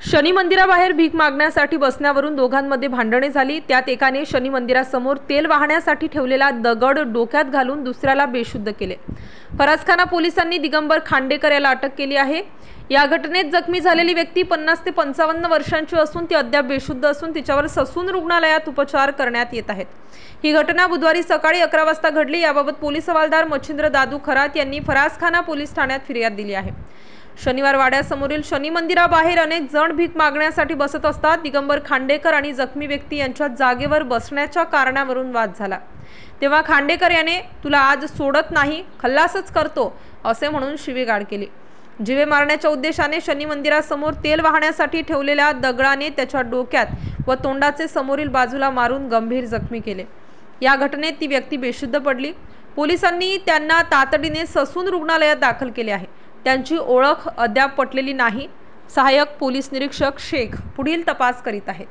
शनी मंदिराबाहेर भीक मागण्यासाठी बसण्यावरून दोघांमध्ये भांडणे झाली। त्यात एकाने शनी मंदिरासमोर तेल वाहण्यासाठी ठेवलेला दगड डोक्यात घालून दुसऱ्याला बेशुद्ध केले। फरासखाना पोलिसांनी दिगंबर खांडेकर याला अटक केली आहे। या घटनेत जखमी झालेली व्यक्ती 50 ते 55 वर्षांची असून ती अद्याप बेशुद्ध असून तिच्यावर ससून रुग्णालयात उपचार करण्यात येत आहेत। ही घटना बुधवारी सकाळी 11 वाजता घडली। याबाबत पोलीस हवालदार मच्छिंद्र दादू खरात यांनी फरासखाना पोलीस ठाण्यात फिर्याद दिली आहे। शनिवार वाड्यासमोरील शनी मंदिराबाहेर अनेक जण भीक मागण्यासाठी बसत असतात। दिगंबर खांडेकर आणि जखमी व्यक्ती यांच्यात जागेवर बसण्याच्या कारणावरून वाद झाला। तेव्हा खांडेकर याने "तुला आज सोडत नाही, खल्लासच करतो" असे म्हणून शिवीगाळ केली। जीवे मारण्याच्या उद्देशाने शनी मंदिरासमोर तेल वाहण्यासाठी ठेवलेल्या दगडाने त्याच्या डोक्यात व तोंडाचे समोरील बाजूला मारून गंभीर जखमी केले। या घटनेत ती व्यक्ती बेशुद्ध पडली। पोलिसांनी त्यांना तातडीने ससून रुग्णालयात दाखल केले आहे। त्यांची ओळख अद्याप पटलेली नाही। सहाय्यक पोलीस निरीक्षक शेख पुढील तपास करीत आहेत।